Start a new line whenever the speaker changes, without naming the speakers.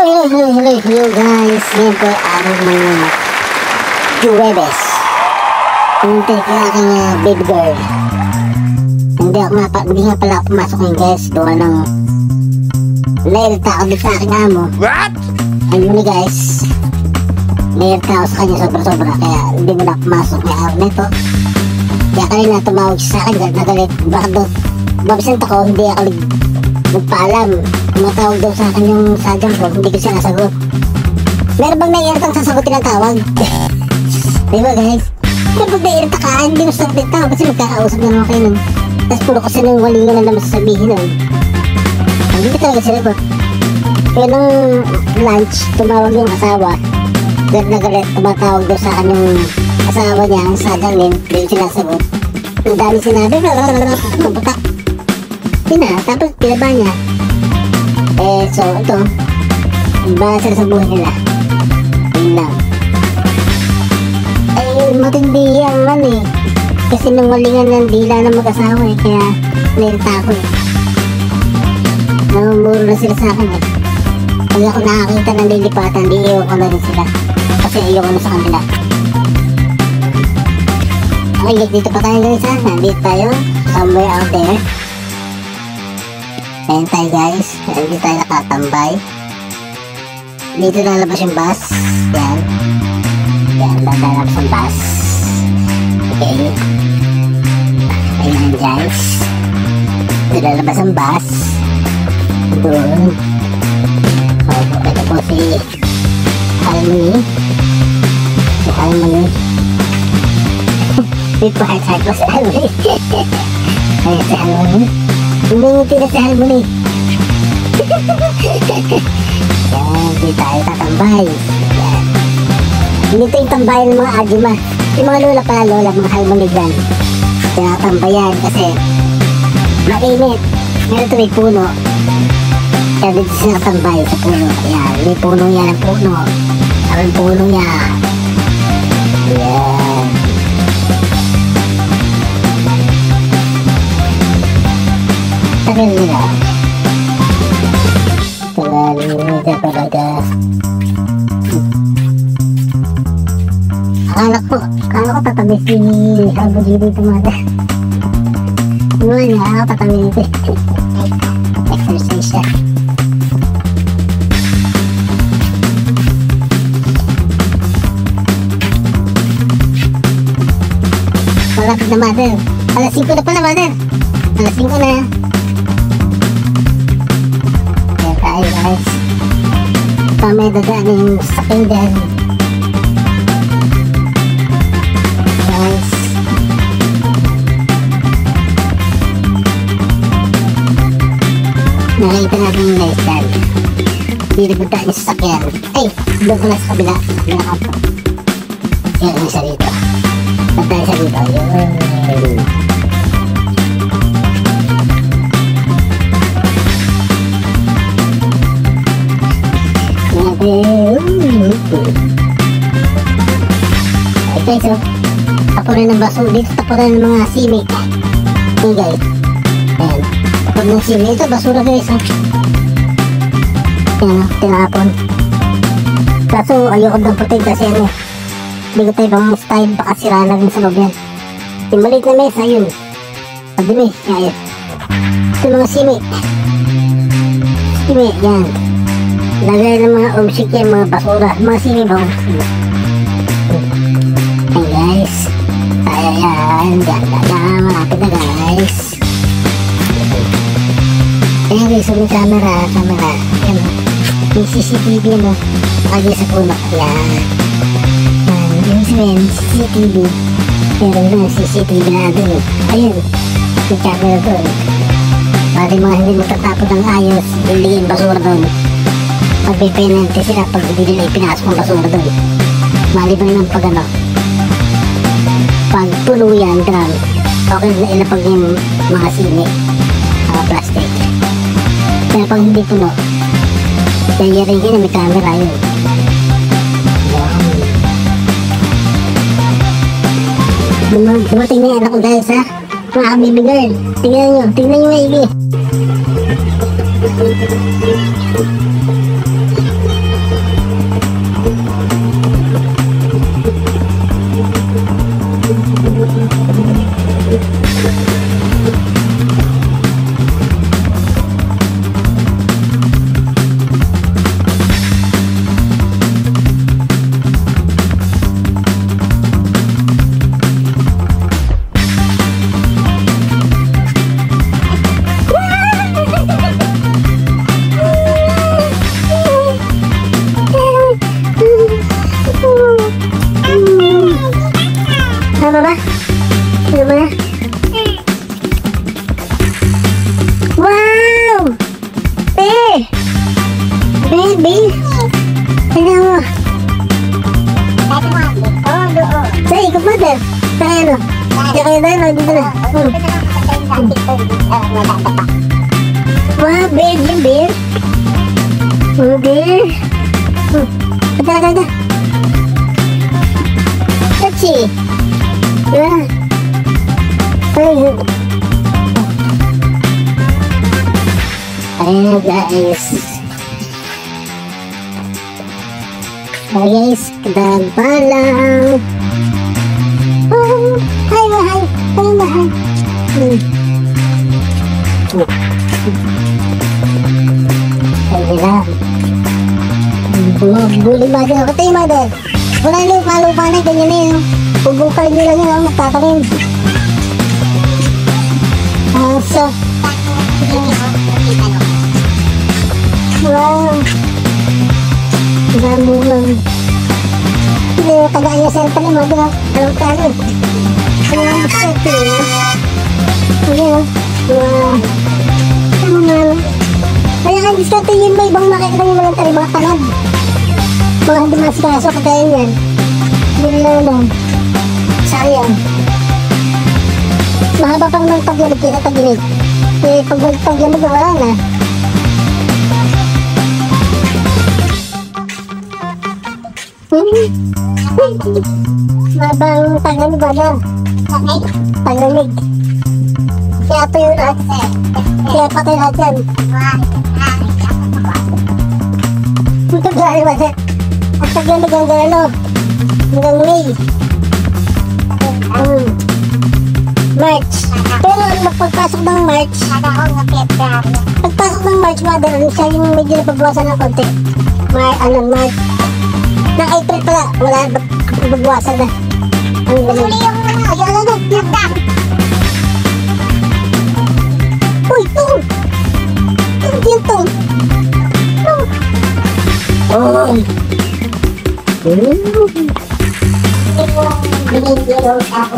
Hello guys. Ngayon po araw ng Jueves. Pumunta ko aking baby girl. Hindi nga pala ako pumasok ngayon guys. Doon ng nairita ako dito sa aking amo.
What?
Ayun guys, nairita ako sa kanya sobra-sobra. Kaya hindi mo na pumasok ng araw nito. Kaya kanina tumawag siya sa akin nagalit. Bakit doon mabisenta ko, hindi ako nagpaalam. Tumatawag daw sa akin yung sadyang ko, hindi ko siya nasagot. Meron bang naiiritang sasagutin ang tawag? Diba guys? Meron bang naiirita ka, hindi mo sasagutin ang tawag kasi magkakausap na naman kayo nun. Tapos puro kasi nung walingan na naman sasabihin nun. Hindi ko talaga sila po. Kaya nung lunch, tumawag yung asawa. Galit na galit, tumatawag daw sa akin yung asawa niya, ang sadyang din, hindi ko sinasagot. Ang dami sinabi, mabutak. Yun na, tapos pinaba niya. So ito, iba sila sa buhay nila. Yun lang. Matindi ang kasi nung walingan ng dila na mag-asawa kaya nirita ako namumuro na sila sa akin pag ako nakakita ng lilipatan, di iwan ko na rin sila kasi iwan ko na sa kanila. Okay, dito pa tayo guys ha, nandito tayo somewhere out there. Ayan tayo guys, hindi tayo nakatambay. Dito lalabas yung bus. Yan. Yan, lalabas yung bus. Okay. Ayan guys. Dito lalabas ang bus. Doon. Ito po si Harmony. Si Harmony. Wait po, heart po si Harmony. Ayan si Harmony. Hindi na si Harmony. Yan, hindi tayo tatambay. Yan. Dito yung tambayan ng mga agima. Yung mga lola pala, mga Harmony dyan. Tinatambayan kasi mainit. Meron ito may puno. Kaya dito sila tambay sa puno. Yan, may puno yan ang puno. Ang puno niya. Yan. Tagal nila. Tagal nila talaga. Akala ko tatabi si Harmony dito mga. Ano niya, akala ko tatabi dito. Exercise siya. Malapit na mother. Alas 5 na pala mother. Alas 5 na. Tayo guys, kami dadaan yung sakin dyan guys. Nakita natin yung guys dyan, dito puntaan yung sasakyan. Ay, doon ko na sa kabila kampo. Yan yung isa dito, puntaan siya dito. Yun. Okay, so tapunan ng basura dito, tapunan ng mga simi. Okay guys, ayan, tapunan ng simi. Ito basura guys, ayan, tinapon. Kaso ayoko ng puting kasi hindi ko tayo bang style, baka sira na rin sa loob yan. Yung maliit na mesa, yun madumi, ayan. Ito mga simi, yan. Lagay ng mga umsik yan, mga basura, mga simi ba? Hey guys, ayan, ganda na, malapit na guys. Ayan guys, so may camera, ayan, may CCTV nakagay sa puno, ayan. Yung sabihin, CCTV, meron na CCTV na doon, ayun, may camera doon. Pati mga hindi matatapon ng ayos, buildingin basura doon. Magpipenalty sila pag hindi nila ipinasok ang basura doon. Maliban ng pag puno yan, drum, okay na ilapag yung mga sili, mga plastic. Pero pag hindi puno, kaya rin yun, may camera yun. Dumating na yan ako guys ha, mga baby girl. Tingnan nyo baby. ba? Ano ba na? Wow! Baby! Tignan mo. Sa ikot mo din. Sa ano? Kaya kayo na, no? Dito na. Wow, beer, yung beer. Oh, beer. Kada. Touchy. Yeah. Very good. Ayan, guys. Guys, kadang palang. Oh, hi, mahal. Hi, mahal. Ay, lang. Bully mother ako tayo, mother. Wala lupa na, ganyan na yun. Bubukal nyo lang yun, magkakarin. So, wow. Dami lang. Hindi, kagaya sa pala, mother. Alam tayo. Ayan, safety. Ayan, wow. Ano nga lang. Kaya kang diskarte yun, may ibang nakikita nyo lang tayo, mga talad. Mga hindi masikaso, kagaya yan. Hindi lang. Sayang. Mahaba pang ng taglamig kita taglamig. Eh, pag taglamig na wala na. Mahaba ang taglamig wala. Taglamig. Kaya ito yun lahat. Kaya patay lahat yan. Ito gano'n ba? At taglamig ang gano'n. Hanggang May. March. Pero pagpasok ng March, mother, siya yung medyo nababawasan ng konti. March. Ng April pala, wala nababawasan na. Ang galing. Ayala na. Uy, ito. Ito. Oh. Binigyan ako.